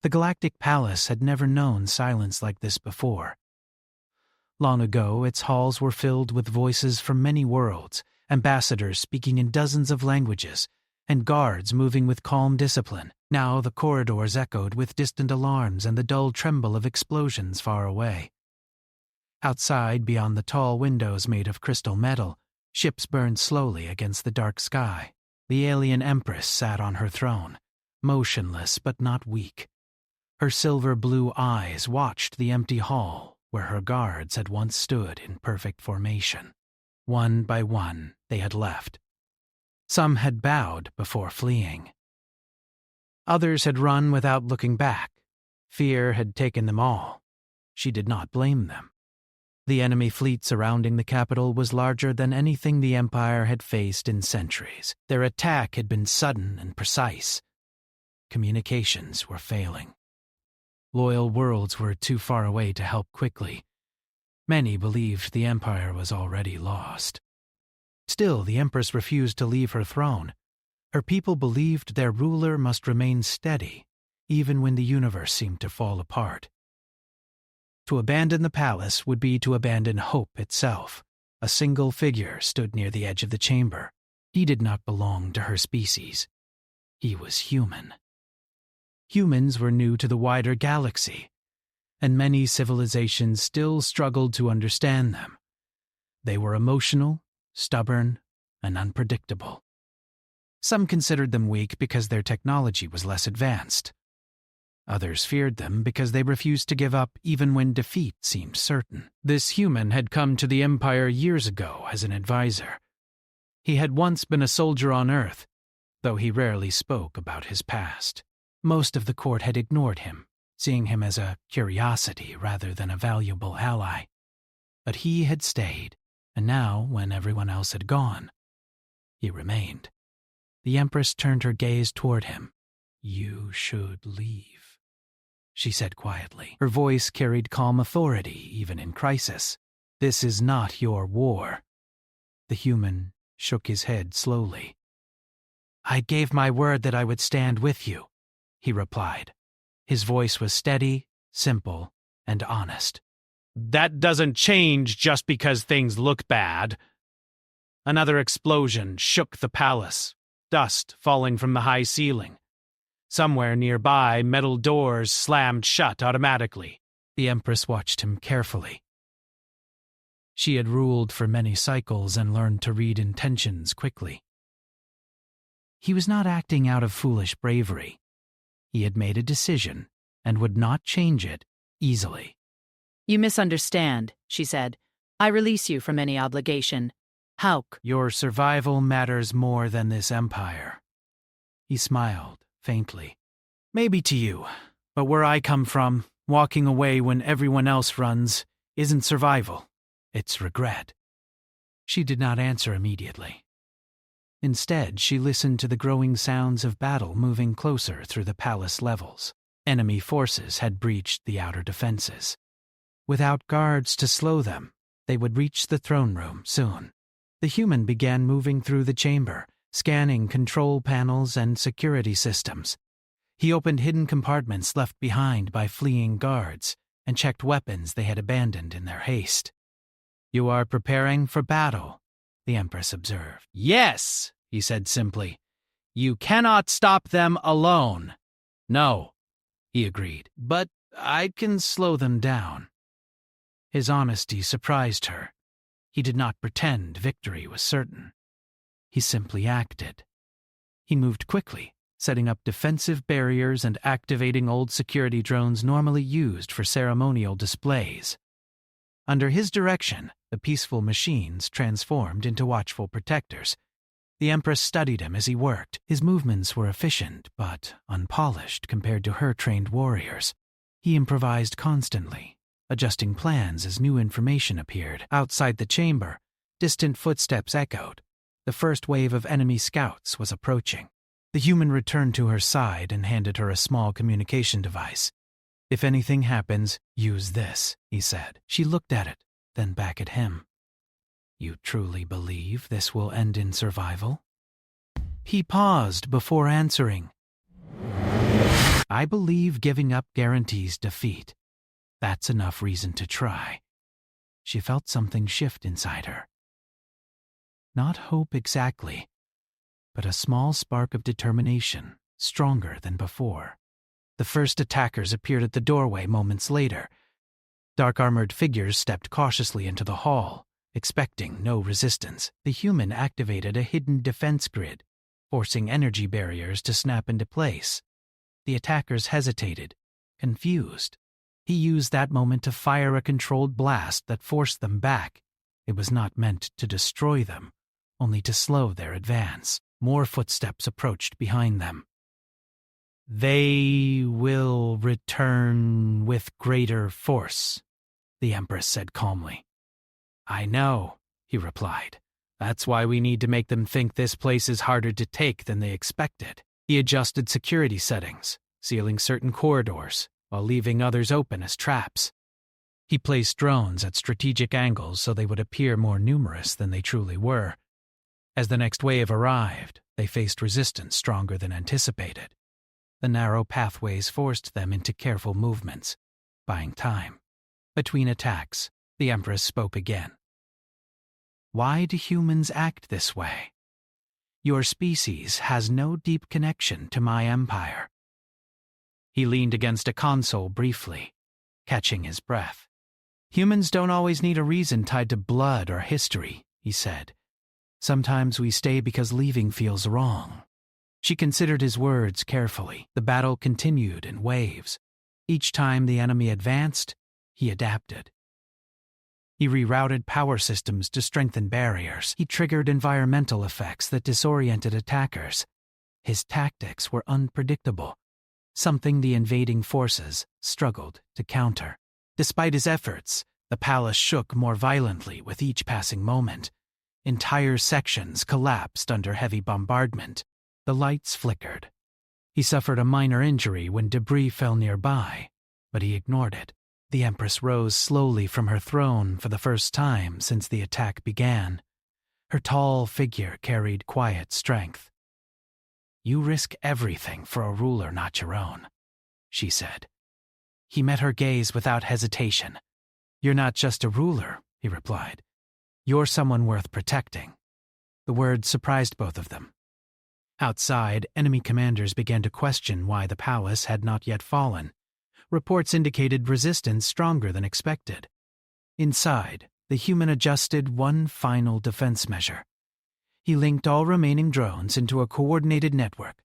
The Galactic Palace had never known silence like this before. Long ago, its halls were filled with voices from many worlds, ambassadors speaking in dozens of languages, and guards moving with calm discipline. Now the corridors echoed with distant alarms and the dull tremble of explosions far away. Outside, beyond the tall windows made of crystal metal, ships burned slowly against the dark sky. The alien Empress sat on her throne, motionless but not weak. Her silver-blue eyes watched the empty hall where her guards had once stood in perfect formation. One by one, they had left. Some had bowed before fleeing. Others had run without looking back. Fear had taken them all. She did not blame them. The enemy fleet surrounding the capital was larger than anything the Empire had faced in centuries. Their attack had been sudden and precise. Communications were failing. Loyal worlds were too far away to help quickly. Many believed the Empire was already lost. Still, the Empress refused to leave her throne. Her people believed their ruler must remain steady, even when the universe seemed to fall apart. To abandon the palace would be to abandon hope itself. A single figure stood near the edge of the chamber. He did not belong to her species. He was human. Humans were new to the wider galaxy, and many civilizations still struggled to understand them. They were emotional, stubborn, and unpredictable. Some considered them weak because their technology was less advanced. Others feared them because they refused to give up even when defeat seemed certain. This human had come to the Empire years ago as an advisor. He had once been a soldier on Earth, though he rarely spoke about his past. Most of the court had ignored him, seeing him as a curiosity rather than a valuable ally. But he had stayed, and now, when everyone else had gone, he remained. The Empress turned her gaze toward him. "You should leave," she said quietly. Her voice carried calm authority, even in crisis. "This is not your war." The human shook his head slowly. "I gave my word that I would stand with you," he replied. His voice was steady, simple, and honest. "That doesn't change just because things look bad." Another explosion shook the palace, dust falling from the high ceiling. Somewhere nearby, metal doors slammed shut automatically. The Empress watched him carefully. She had ruled for many cycles and learned to read intentions quickly. He was not acting out of foolish bravery. He had made a decision and would not change it easily. "You misunderstand," she said. "I release you from any obligation. Hauk." "Your survival matters more than this empire." He smiled faintly. "Maybe to you, but where I come from, walking away when everyone else runs isn't survival. It's regret." She did not answer immediately. Instead, she listened to the growing sounds of battle moving closer through the palace levels. Enemy forces had breached the outer defenses. Without guards to slow them, they would reach the throne room soon. The human began moving through the chamber, scanning control panels and security systems. He opened hidden compartments left behind by fleeing guards and checked weapons they had abandoned in their haste. "You are preparing for battle," the Empress observed. "Yes," he said simply. "You cannot stop them alone." "No," he agreed, "but I can slow them down." His honesty surprised her. He did not pretend victory was certain. He simply acted. He moved quickly, setting up defensive barriers and activating old security drones normally used for ceremonial displays. Under his direction, the peaceful machines transformed into watchful protectors. The Empress studied him as he worked. His movements were efficient, but unpolished compared to her trained warriors. He improvised constantly, adjusting plans as new information appeared. Outside the chamber, distant footsteps echoed. The first wave of enemy scouts was approaching. The human returned to her side and handed her a small communication device. "If anything happens, use this," he said. She looked at it, then back at him. "You truly believe this will end in survival?" He paused before answering. I believe giving up guarantees defeat. That's enough reason to try. She felt something shift inside her. Not hope exactly, but a small spark of determination, stronger than before. The first attackers appeared at the doorway moments later. Dark-armored figures stepped cautiously into the hall, expecting no resistance. The human activated a hidden defense grid, forcing energy barriers to snap into place. The attackers hesitated, confused. He used that moment to fire a controlled blast that forced them back. It was not meant to destroy them, only to slow their advance. More footsteps approached behind them. "They will return with greater force," the Empress said calmly. "I know," he replied. "That's why we need to make them think this place is harder to take than they expected." He adjusted security settings, sealing certain corridors, while leaving others open as traps. He placed drones at strategic angles so they would appear more numerous than they truly were. As the next wave arrived, they faced resistance stronger than anticipated. The narrow pathways forced them into careful movements, buying time. Between attacks, the Empress spoke again. "Why do humans act this way? Your species has no deep connection to my empire." He leaned against a console briefly, catching his breath. "Humans don't always need a reason tied to blood or history," he said. "Sometimes we stay because leaving feels wrong." She considered his words carefully. The battle continued in waves. Each time the enemy advanced, he adapted. He rerouted power systems to strengthen barriers. He triggered environmental effects that disoriented attackers. His tactics were unpredictable, something the invading forces struggled to counter. Despite his efforts, the palace shook more violently with each passing moment. Entire sections collapsed under heavy bombardment. The lights flickered. He suffered a minor injury when debris fell nearby, but he ignored it. The Empress rose slowly from her throne for the first time since the attack began. Her tall figure carried quiet strength. "You risk everything for a ruler not your own," she said. He met her gaze without hesitation. "You're not just a ruler," he replied. "You're someone worth protecting." The words surprised both of them. Outside, enemy commanders began to question why the palace had not yet fallen. Reports indicated resistance stronger than expected. Inside, the human adjusted one final defense measure. He linked all remaining drones into a coordinated network,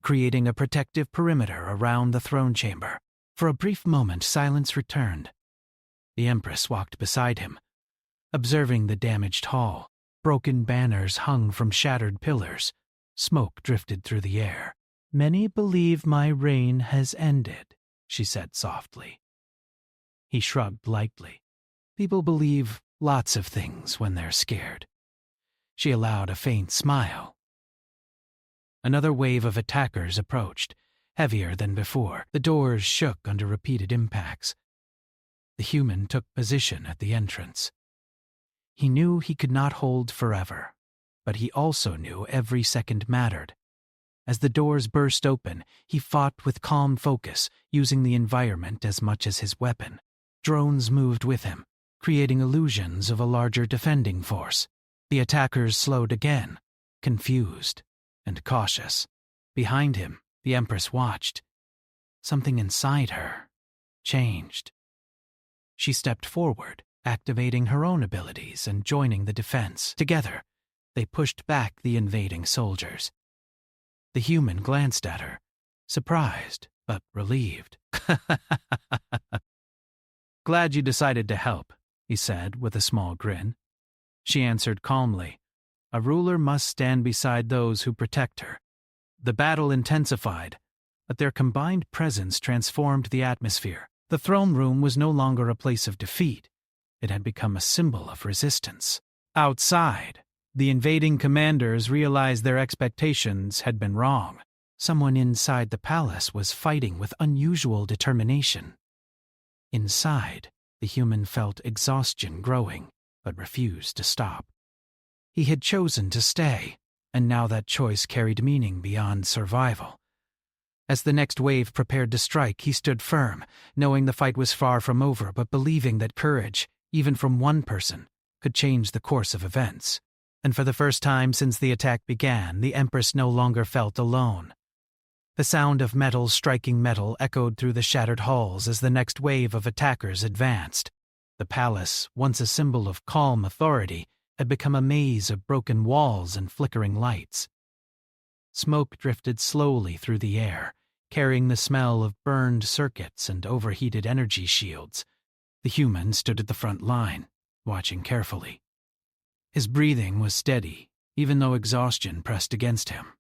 creating a protective perimeter around the throne chamber. For a brief moment, silence returned. The Empress walked beside him, observing the damaged hall. Broken banners hung from shattered pillars. Smoke drifted through the air. "Many believe my reign has ended," she said softly. He shrugged lightly. "People believe lots of things when they're scared." She allowed a faint smile. Another wave of attackers approached, heavier than before. The doors shook under repeated impacts. The human took position at the entrance. He knew he could not hold forever, but he also knew every second mattered. As the doors burst open, he fought with calm focus, using the environment as much as his weapon. Drones moved with him, creating illusions of a larger defending force. The attackers slowed again, confused and cautious. Behind him, the Empress watched. Something inside her changed. She stepped forward, activating her own abilities and joining the defense. Together, they pushed back the invading soldiers. The human glanced at her, surprised but relieved. "Glad you decided to help," he said with a small grin. She answered calmly, "A ruler must stand beside those who protect her." The battle intensified, but their combined presence transformed the atmosphere. The throne room was no longer a place of defeat. It had become a symbol of resistance. Outside, the invading commanders realized their expectations had been wrong. Someone inside the palace was fighting with unusual determination. Inside, the human felt exhaustion growing, but refused to stop. He had chosen to stay, and now that choice carried meaning beyond survival. As the next wave prepared to strike, he stood firm, knowing the fight was far from over, but believing that courage, even from one person, could change the course of events. And for the first time since the attack began, the Empress no longer felt alone. The sound of metal striking metal echoed through the shattered halls as the next wave of attackers advanced. The palace, once a symbol of calm authority, had become a maze of broken walls and flickering lights. Smoke drifted slowly through the air, carrying the smell of burned circuits and overheated energy shields. The human stood at the front line, watching carefully. His breathing was steady, even though exhaustion pressed against him.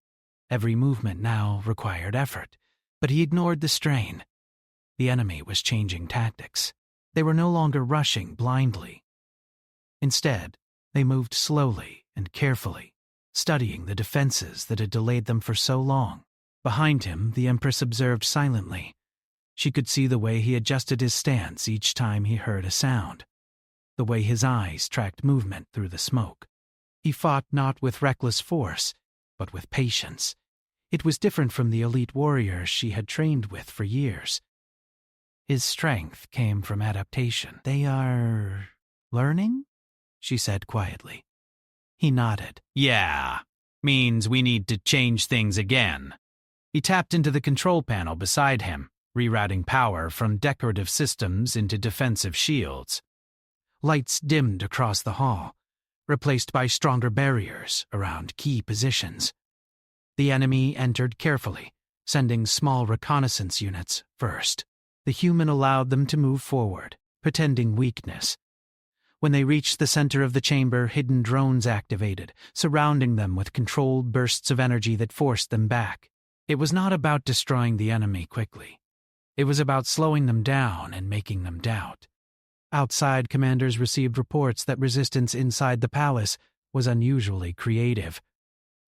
Every movement now required effort, but he ignored the strain. The enemy was changing tactics. They were no longer rushing blindly. Instead, they moved slowly and carefully, studying the defenses that had delayed them for so long. Behind him, the Empress observed silently. She could see the way he adjusted his stance each time he heard a sound, the way his eyes tracked movement through the smoke. He fought not with reckless force, but with patience. It was different from the elite warriors she had trained with for years. His strength came from adaptation. "They are learning?" she said quietly. He nodded. "Yeah, means we need to change things again." He tapped into the control panel beside him, rerouting power from decorative systems into defensive shields. Lights dimmed across the hall, replaced by stronger barriers around key positions. The enemy entered carefully, sending small reconnaissance units first. The human allowed them to move forward, pretending weakness. When they reached the center of the chamber, hidden drones activated, surrounding them with controlled bursts of energy that forced them back. It was not about destroying the enemy quickly. It was about slowing them down and making them doubt. Outside, commanders received reports that resistance inside the palace was unusually creative.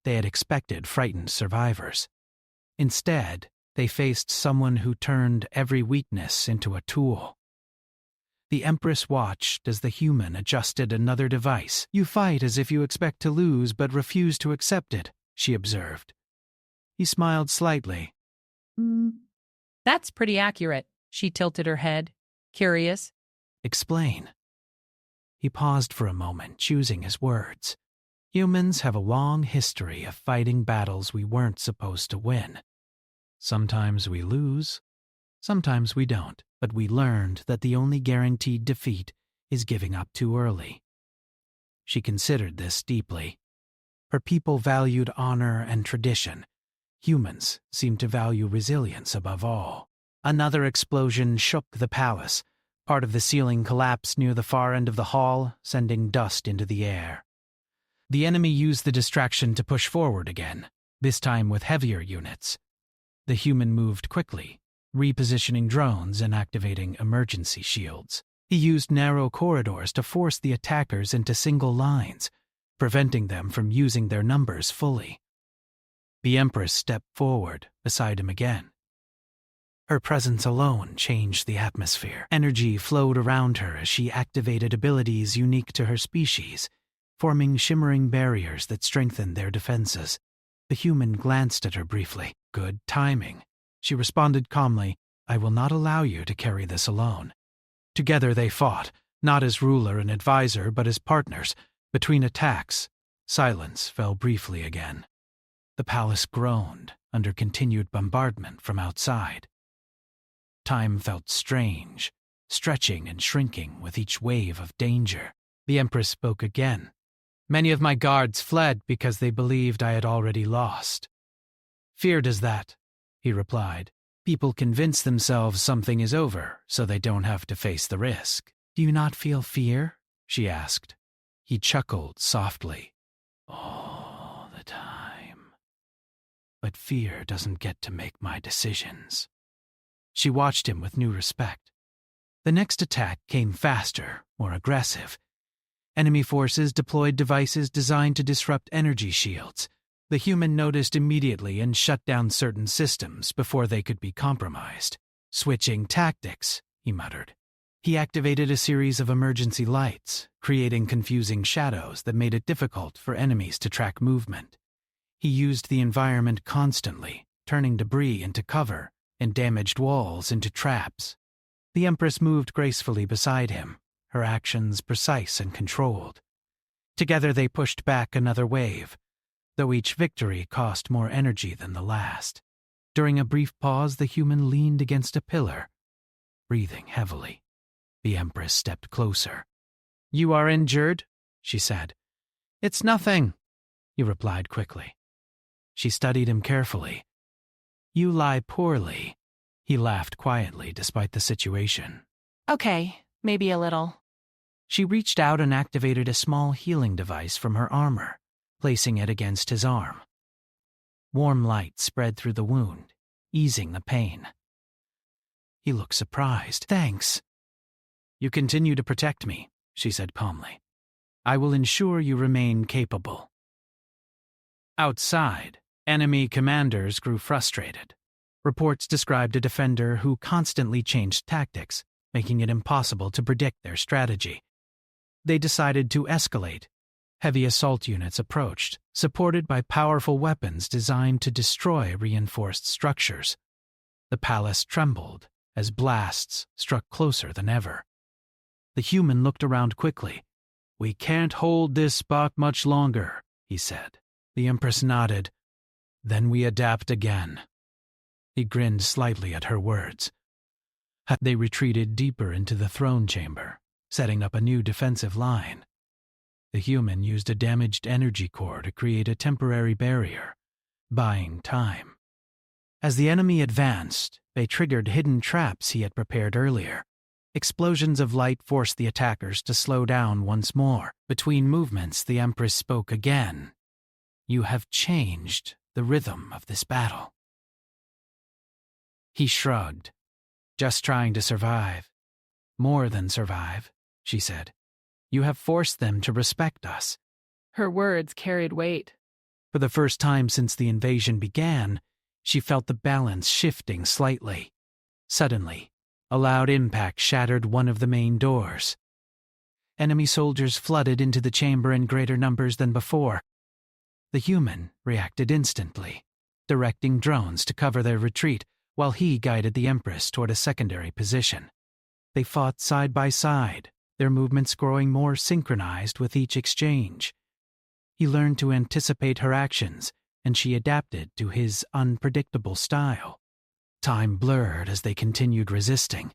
They had expected frightened survivors. Instead, they faced someone who turned every weakness into a tool. The Empress watched as the human adjusted another device. "You fight as if you expect to lose but refuse to accept it," she observed. He smiled slightly. That's pretty accurate." She tilted her head, curious. "Explain." He paused for a moment, choosing his words. Humans have a long history of fighting battles we weren't supposed to win. Sometimes we lose, sometimes we don't, but we learned that the only guaranteed defeat is giving up too early. She considered this deeply. Her people valued honor and tradition. Humans seemed to value resilience above all. Another explosion shook the palace. Part of the ceiling collapsed near the far end of the hall, sending dust into the air. The enemy used the distraction to push forward again, this time with heavier units. The human moved quickly, repositioning drones and activating emergency shields. He used narrow corridors to force the attackers into single lines, preventing them from using their numbers fully. The Empress stepped forward beside him again. Her presence alone changed the atmosphere. Energy flowed around her as she activated abilities unique to her species, forming shimmering barriers that strengthened their defenses. The human glanced at her briefly. "Good timing." She responded calmly, "I will not allow you to carry this alone." Together they fought, not as ruler and advisor, but as partners. Between attacks, silence fell briefly again. The palace groaned under continued bombardment from outside. Time felt strange, stretching and shrinking with each wave of danger. The Empress spoke again. "Many of my guards fled because they believed I had already lost." "Fear does that," he replied. "People convince themselves something is over so they don't have to face the risk." "Do you not feel fear?" she asked. He chuckled softly. "All the time. But fear doesn't get to make my decisions." She watched him with new respect. The next attack came faster, more aggressive. Enemy forces deployed devices designed to disrupt energy shields. The human noticed immediately and shut down certain systems before they could be compromised. "Switching tactics," he muttered. He activated a series of emergency lights, creating confusing shadows that made it difficult for enemies to track movement. He used the environment constantly, turning debris into cover and damaged walls into traps. The Empress moved gracefully beside him, her actions precise and controlled. Together they pushed back another wave, though each victory cost more energy than the last. During a brief pause, the human leaned against a pillar, breathing heavily. The Empress stepped closer. "You are injured?" she said. "It's nothing," he replied quickly. She studied him carefully. "You lie poorly." He laughed quietly despite the situation. Okay, maybe a little. She reached out and activated a small healing device from her armor, placing it against his arm. Warm light spread through the wound, easing the pain. He looked surprised. "Thanks." "You continue to protect me," she said calmly. "I will ensure you remain capable." Outside, enemy commanders grew frustrated. Reports described a defender who constantly changed tactics, making it impossible to predict their strategy. They decided to escalate. Heavy assault units approached, supported by powerful weapons designed to destroy reinforced structures. The palace trembled as blasts struck closer than ever. The human looked around quickly. "We can't hold this spot much longer," he said. The Empress nodded. "Then we adapt again." He grinned slightly at her words. They retreated deeper into the throne chamber, setting up a new defensive line. The human used a damaged energy core to create a temporary barrier, buying time. As the enemy advanced, they triggered hidden traps he had prepared earlier. Explosions of light forced the attackers to slow down once more. Between movements, the Empress spoke again. "You have changed the rhythm of this battle." He shrugged. "Just trying to survive." "More than survive," she said. "You have forced them to respect us." Her words carried weight. For the first time since the invasion began, she felt the balance shifting slightly. Suddenly, a loud impact shattered one of the main doors. Enemy soldiers flooded into the chamber in greater numbers than before. The human reacted instantly, directing drones to cover their retreat, while he guided the Empress toward a secondary position. They fought side by side, their movements growing more synchronized with each exchange. He learned to anticipate her actions, and she adapted to his unpredictable style. Time blurred as they continued resisting.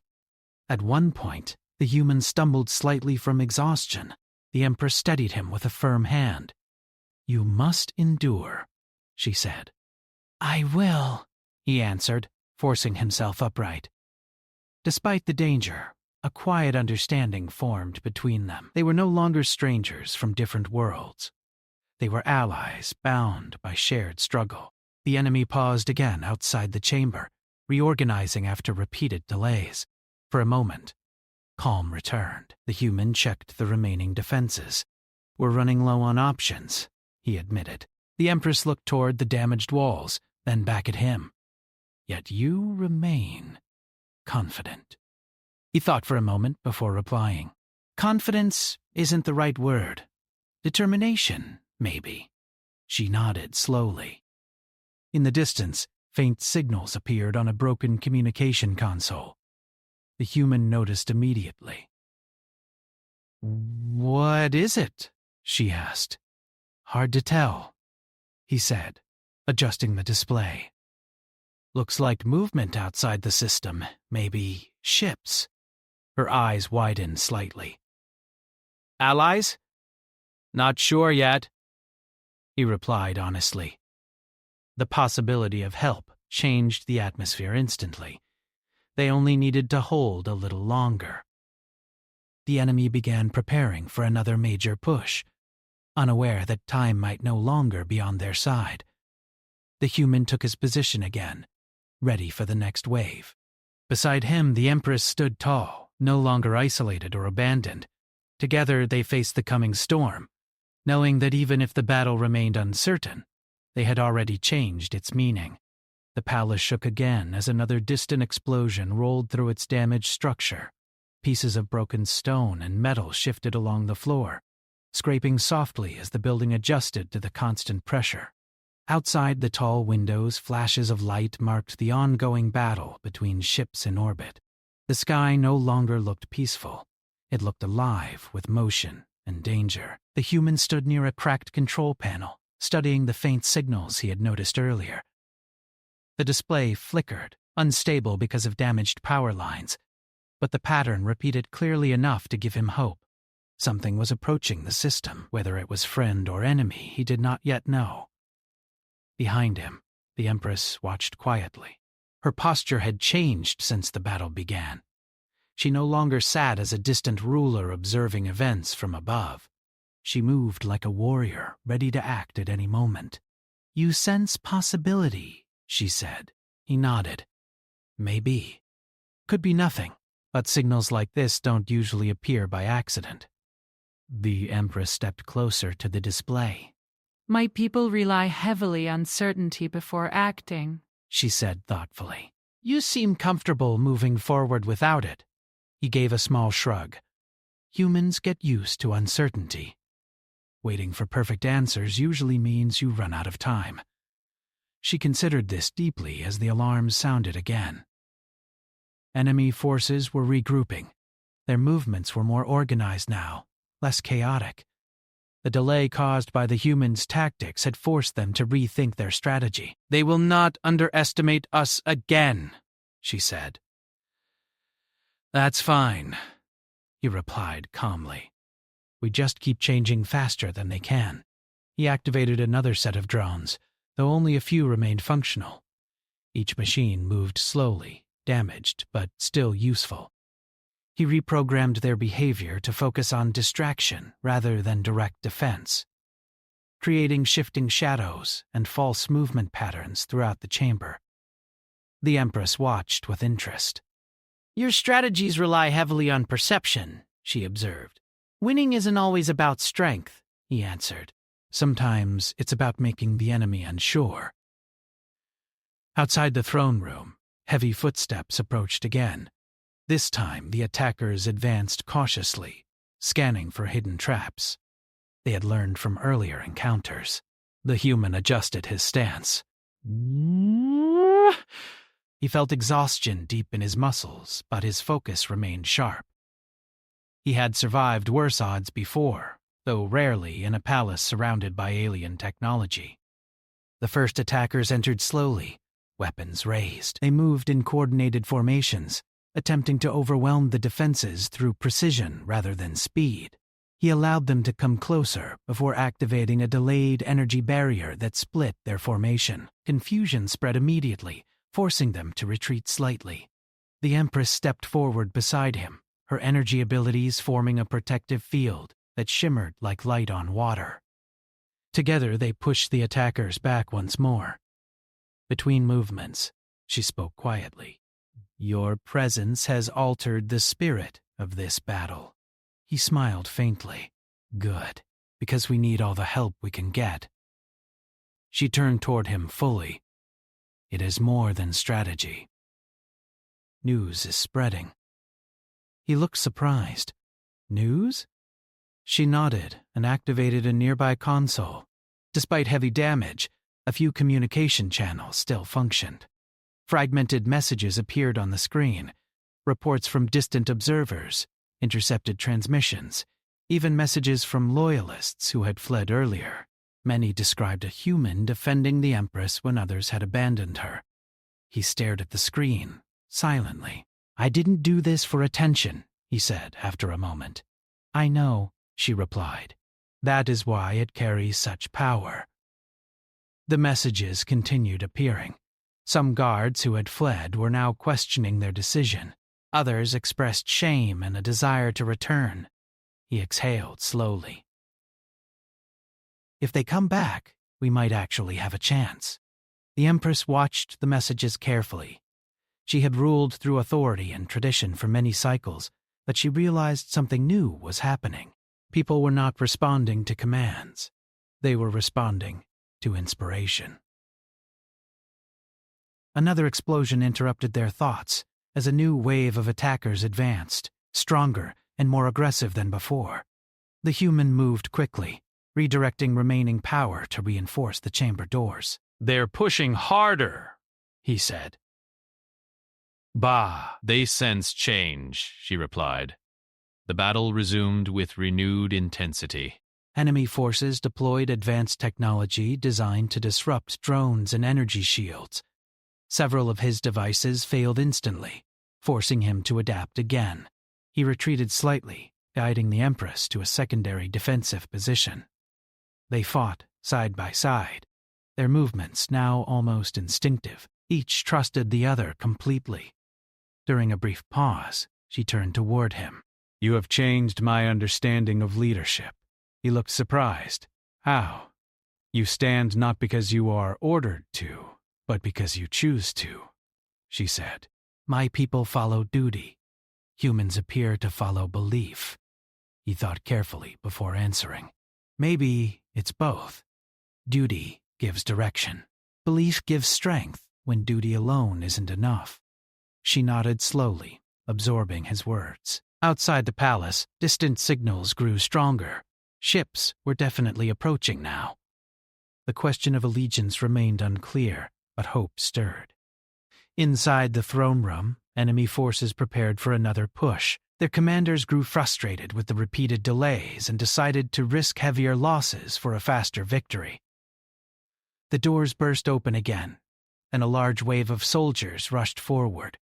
At one point, the human stumbled slightly from exhaustion. The Empress steadied him with a firm hand. "You must endure," she said. "I will," he answered, forcing himself upright. Despite the danger, a quiet understanding formed between them. They were no longer strangers from different worlds. They were allies bound by shared struggle. The enemy paused again outside the chamber, reorganizing after repeated delays. For a moment, calm returned. The human checked the remaining defenses. "We're running low on options," he admitted. The Empress looked toward the damaged walls, then back at him. "Yet you remain confident." He thought for a moment before replying. "Confidence isn't the right word. Determination, maybe." She nodded slowly. In the distance, faint signals appeared on a broken communication console. The human noticed immediately. "What is it?" she asked. "Hard to tell," he said, adjusting the display. "Looks like movement outside the system, maybe ships." Her eyes widened slightly. "Allies?" "Not sure yet," he replied honestly. The possibility of help changed the atmosphere instantly. They only needed to hold a little longer. The enemy began preparing for another major push, unaware that time might no longer be on their side. The human took his position again, ready for the next wave. Beside him, the Empress stood tall, no longer isolated or abandoned. Together they faced the coming storm, knowing that even if the battle remained uncertain, they had already changed its meaning. The palace shook again as another distant explosion rolled through its damaged structure. Pieces of broken stone and metal shifted along the floor, scraping softly as the building adjusted to the constant pressure. Outside the tall windows, flashes of light marked the ongoing battle between ships in orbit. The sky no longer looked peaceful. It looked alive with motion and danger. The human stood near a cracked control panel, studying the faint signals he had noticed earlier. The display flickered, unstable because of damaged power lines, but the pattern repeated clearly enough to give him hope. Something was approaching the system. Whether it was friend or enemy, he did not yet know. Behind him, the Empress watched quietly. Her posture had changed since the battle began. She no longer sat as a distant ruler observing events from above. She moved like a warrior, ready to act at any moment. "You sense possibility," she said. He nodded. "Maybe. Could be nothing, but signals like this don't usually appear by accident." The Empress stepped closer to the display. "My people rely heavily on certainty before acting," she said thoughtfully. "You seem comfortable moving forward without it." He gave a small shrug. "Humans get used to uncertainty. Waiting for perfect answers usually means you run out of time." She considered this deeply as the alarms sounded again. Enemy forces were regrouping. Their movements were more organized now, less chaotic. The delay caused by the humans' tactics had forced them to rethink their strategy. "They will not underestimate us again," she said. "That's fine," he replied calmly. "We just keep changing faster than they can." He activated another set of drones, though only a few remained functional. Each machine moved slowly, damaged, but still useful. He reprogrammed their behavior to focus on distraction rather than direct defense, creating shifting shadows and false movement patterns throughout the chamber. The Empress watched with interest. "Your strategies rely heavily on perception," she observed. "Winning isn't always about strength," he answered. "Sometimes it's about making the enemy unsure." Outside the throne room, heavy footsteps approached again. This time, the attackers advanced cautiously, scanning for hidden traps. They had learned from earlier encounters. The human adjusted his stance. He felt exhaustion deep in his muscles, but his focus remained sharp. He had survived worse odds before, though rarely in a palace surrounded by alien technology. The first attackers entered slowly, weapons raised. They moved in coordinated formations, attempting to overwhelm the defenses through precision rather than speed. He allowed them to come closer before activating a delayed energy barrier that split their formation. Confusion spread immediately, forcing them to retreat slightly. The Empress stepped forward beside him, her energy abilities forming a protective field that shimmered like light on water. Together they pushed the attackers back once more. Between movements, she spoke quietly. "Your presence has altered the spirit of this battle." He smiled faintly. "Good, because we need all the help we can get." She turned toward him fully. "It is more than strategy. News is spreading." He looked surprised. "News?" She nodded and activated a nearby console. Despite heavy damage, a few communication channels still functioned. Fragmented messages appeared on the screen, reports from distant observers, intercepted transmissions, even messages from loyalists who had fled earlier. Many described a human defending the Empress when others had abandoned her. He stared at the screen, silently. "I didn't do this for attention," he said after a moment. "I know," she replied. "That is why it carries such power." The messages continued appearing. Some guards who had fled were now questioning their decision. Others expressed shame and a desire to return. He exhaled slowly. "If they come back, we might actually have a chance." The Empress watched the messages carefully. She had ruled through authority and tradition for many cycles, but she realized something new was happening. People were not responding to commands. They were responding to inspiration. Another explosion interrupted their thoughts as a new wave of attackers advanced, stronger and more aggressive than before. The human moved quickly, redirecting remaining power to reinforce the chamber doors. "They're pushing harder," he said. "Bah, they sense change," she replied. The battle resumed with renewed intensity. Enemy forces deployed advanced technology designed to disrupt drones and energy shields. Several of his devices failed instantly, forcing him to adapt again. He retreated slightly, guiding the Empress to a secondary defensive position. They fought side by side, their movements now almost instinctive. Each trusted the other completely. During a brief pause, she turned toward him. "You have changed my understanding of leadership." He looked surprised. "How?" "You stand not because you are ordered to, but because you choose to," she said. "My people follow duty. Humans appear to follow belief." He thought carefully before answering. "Maybe it's both. Duty gives direction. Belief gives strength when duty alone isn't enough." She nodded slowly, absorbing his words. Outside the palace, distant signals grew stronger. Ships were definitely approaching now. The question of allegiance remained unclear, but hope stirred. Inside the throne room, enemy forces prepared for another push. Their commanders grew frustrated with the repeated delays and decided to risk heavier losses for a faster victory. The doors burst open again, and a large wave of soldiers rushed forward.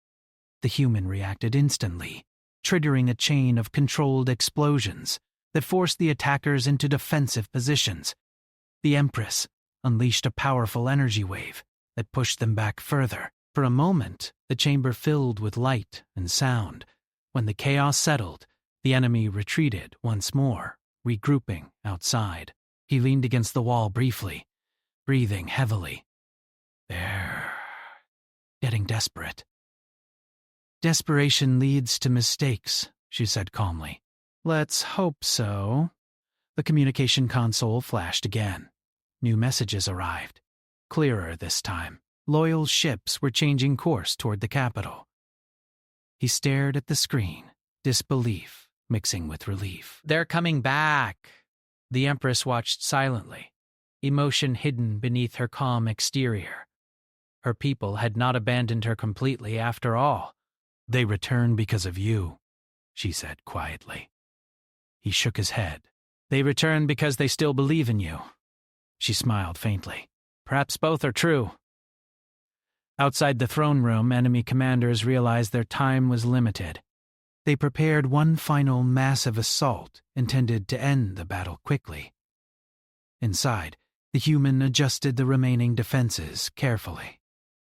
The human reacted instantly, triggering a chain of controlled explosions that forced the attackers into defensive positions. The Empress unleashed a powerful energy wave that pushed them back further. For a moment, the chamber filled with light and sound. When the chaos settled, the enemy retreated once more, regrouping outside. He leaned against the wall briefly, breathing heavily. "They're getting desperate." "Desperation leads to mistakes," she said calmly. "Let's hope so." The communication console flashed again. New messages arrived. Clearer this time. Loyal ships were changing course toward the capital. He stared at the screen, disbelief mixing with relief. "They're coming back." The Empress watched silently, emotion hidden beneath her calm exterior. Her people had not abandoned her completely after all. "They return because of you," she said quietly. He shook his head. "They return because they still believe in you." She smiled faintly. "Perhaps both are true." Outside the throne room, enemy commanders realized their time was limited. They prepared one final massive assault intended to end the battle quickly. Inside, the human adjusted the remaining defenses carefully.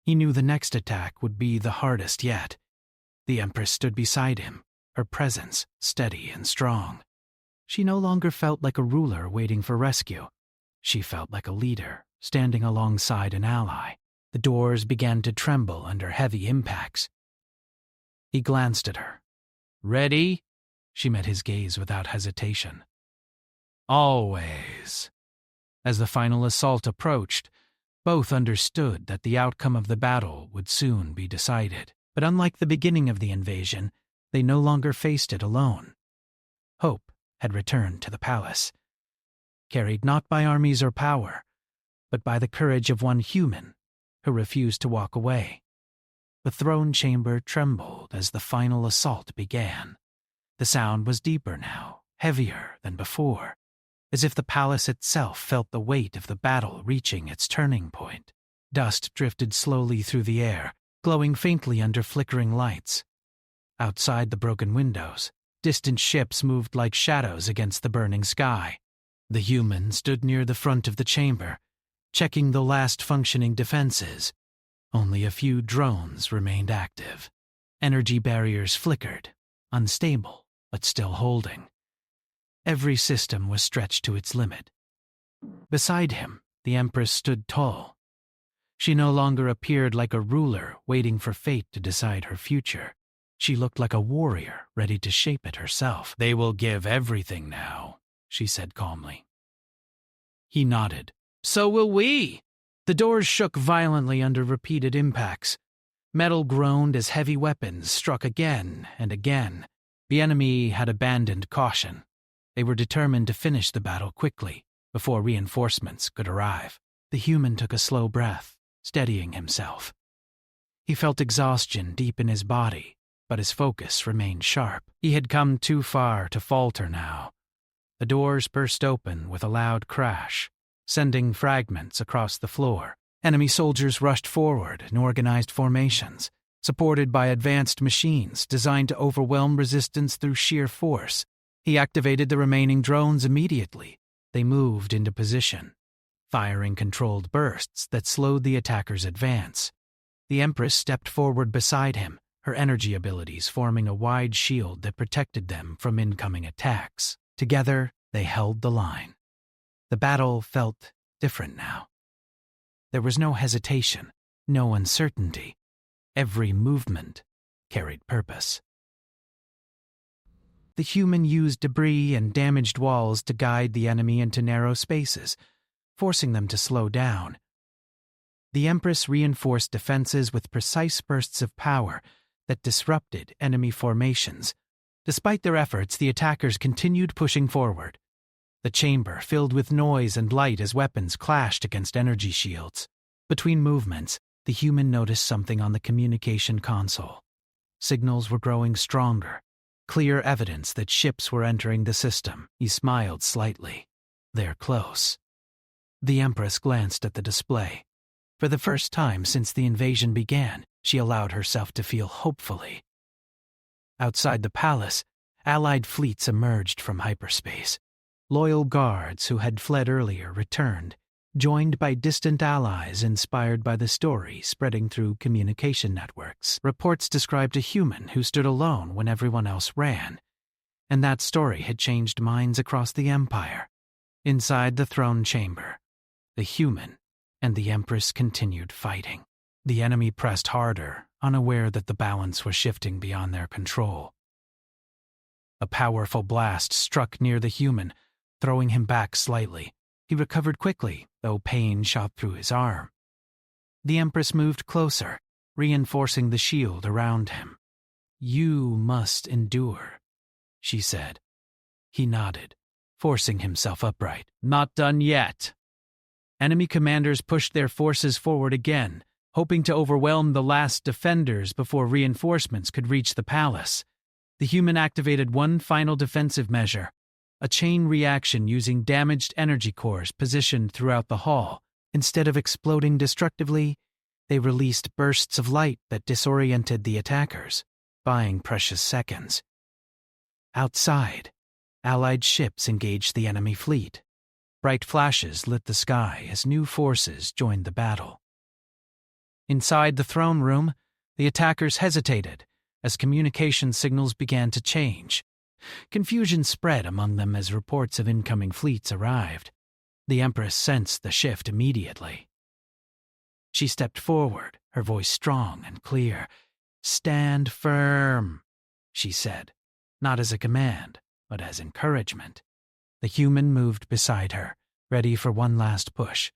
He knew the next attack would be the hardest yet. The Empress stood beside him, her presence steady and strong. She no longer felt like a ruler waiting for rescue. She felt like a leader, standing alongside an ally. The doors began to tremble under heavy impacts. He glanced at her. "Ready?" She met his gaze without hesitation. "Always." As the final assault approached, both understood that the outcome of the battle would soon be decided. But unlike the beginning of the invasion, they no longer faced it alone. Hope had returned to the palace, carried not by armies or power, but by the courage of one human who refused to walk away. The throne chamber trembled as the final assault began. The sound was deeper now, heavier than before, as if the palace itself felt the weight of the battle reaching its turning point. Dust drifted slowly through the air, glowing faintly under flickering lights. Outside the broken windows, distant ships moved like shadows against the burning sky. The human stood near the front of the chamber, checking the last functioning defenses. Only a few drones remained active. Energy barriers flickered, unstable, but still holding. Every system was stretched to its limit. Beside him, the Empress stood tall. She no longer appeared like a ruler waiting for fate to decide her future. She looked like a warrior ready to shape it herself. "They will give everything now," she said calmly. He nodded. "So will we." The doors shook violently under repeated impacts. Metal groaned as heavy weapons struck again and again. The enemy had abandoned caution. They were determined to finish the battle quickly, before reinforcements could arrive. The human took a slow breath, steadying himself. He felt exhaustion deep in his body, but his focus remained sharp. He had come too far to falter now. The doors burst open with a loud crash, sending fragments across the floor. Enemy soldiers rushed forward in organized formations, supported by advanced machines designed to overwhelm resistance through sheer force. He activated the remaining drones immediately. They moved into position, firing controlled bursts that slowed the attackers' advance. The Empress stepped forward beside him, her energy abilities forming a wide shield that protected them from incoming attacks. Together, they held the line. The battle felt different now. There was no hesitation, no uncertainty. Every movement carried purpose. The human used debris and damaged walls to guide the enemy into narrow spaces, forcing them to slow down. The Empress reinforced defenses with precise bursts of power that disrupted enemy formations. Despite their efforts, the attackers continued pushing forward. The chamber filled with noise and light as weapons clashed against energy shields. Between movements, the human noticed something on the communication console. Signals were growing stronger, clear evidence that ships were entering the system. He smiled slightly. They're close. The Empress glanced at the display. For the first time since the invasion began, she allowed herself to feel hopefully. Outside the palace, Allied fleets emerged from hyperspace. Loyal guards who had fled earlier returned, joined by distant allies inspired by the story spreading through communication networks. Reports described a human who stood alone when everyone else ran, and that story had changed minds across the Empire. Inside the throne chamber, the human and the Empress continued fighting. The enemy pressed harder, unaware that the balance was shifting beyond their control. A powerful blast struck near the human, throwing him back slightly. He recovered quickly, though pain shot through his arm. The Empress moved closer, reinforcing the shield around him. "You must endure," she said. He nodded, forcing himself upright. "Not done yet." Enemy commanders pushed their forces forward again, hoping to overwhelm the last defenders before reinforcements could reach the palace. The human activated one final defensive measure, a chain reaction using damaged energy cores positioned throughout the hall. Instead of exploding destructively, they released bursts of light that disoriented the attackers, buying precious seconds. Outside, Allied ships engaged the enemy fleet. Bright flashes lit the sky as new forces joined the battle. Inside the throne room, the attackers hesitated as communication signals began to change. Confusion spread among them as reports of incoming fleets arrived. The Empress sensed the shift immediately. She stepped forward, her voice strong and clear. "Stand firm," she said, not as a command, but as encouragement. The human moved beside her, ready for one last push.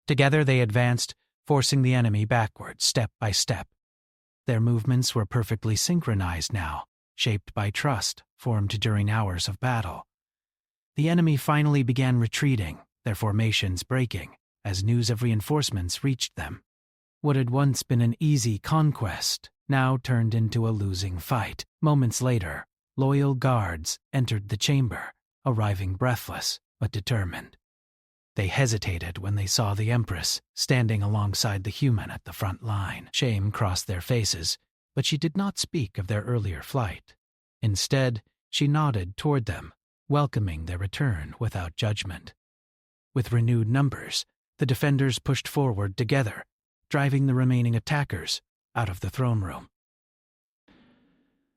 Together they advanced, forcing the enemy backward step by step. Their movements were perfectly synchronized now, shaped by trust formed during hours of battle. The enemy finally began retreating, their formations breaking, as news of reinforcements reached them. What had once been an easy conquest now turned into a losing fight. Moments later, loyal guards entered the chamber, arriving breathless but determined. They hesitated when they saw the Empress standing alongside the human at the front line. Shame crossed their faces, but she did not speak of their earlier flight. Instead, she nodded toward them, welcoming their return without judgment. With renewed numbers, the defenders pushed forward together, driving the remaining attackers out of the throne room.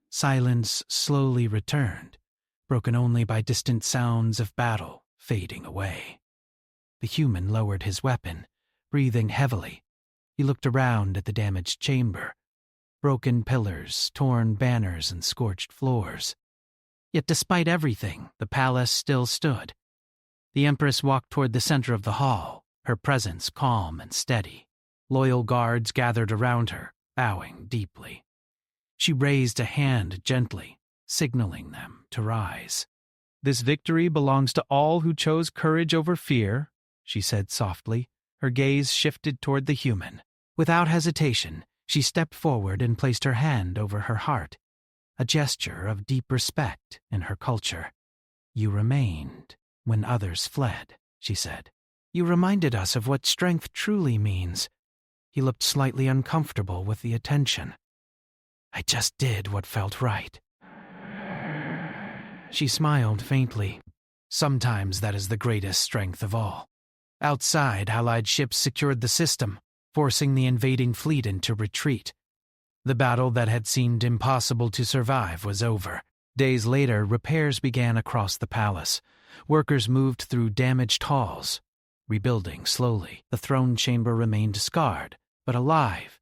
Silence slowly returned, broken only by distant sounds of battle fading away. The human lowered his weapon, breathing heavily. He looked around at the damaged chamber. Broken pillars, torn banners, and scorched floors. Yet despite everything, the palace still stood. The Empress walked toward the center of the hall, her presence calm and steady. Loyal guards gathered around her, bowing deeply. She raised a hand gently, signaling them to rise. This victory belongs to all who chose courage over fear, she said softly. Her gaze shifted toward the human. Without hesitation, she stepped forward and placed her hand over her heart, a gesture of deep respect in her culture. You remained when others fled, she said. You reminded us of what strength truly means. He looked slightly uncomfortable with the attention. I just did what felt right. She smiled faintly. Sometimes that is the greatest strength of all. Outside, Allied ships secured the system, forcing the invading fleet into retreat. The battle that had seemed impossible to survive was over. Days later, repairs began across the palace. Workers moved through damaged halls, rebuilding slowly. The throne chamber remained scarred, but alive,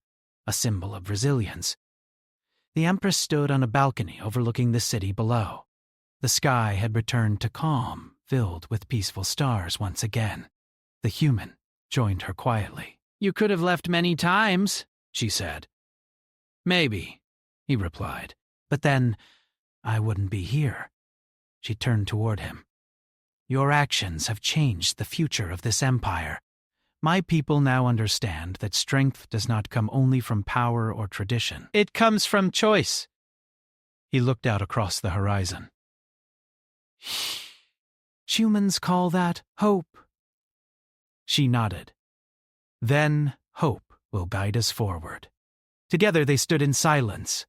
a symbol of resilience. The Empress stood on a balcony overlooking the city below. The sky had returned to calm, filled with peaceful stars once again. The human joined her quietly. You could have left many times, she said. Maybe, he replied, but then I wouldn't be here. She turned toward him. Your actions have changed the future of this empire. My people now understand that strength does not come only from power or tradition. It comes from choice. He looked out across the horizon. Humans call that hope. She nodded. Then hope will guide us forward. Together they stood in silence,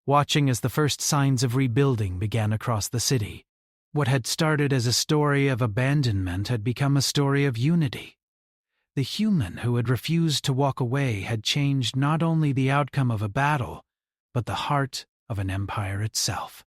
watching as the first signs of rebuilding began across the city. What had started as a story of abandonment had become a story of unity. The human who had refused to walk away had changed not only the outcome of a battle, but the heart of an empire itself.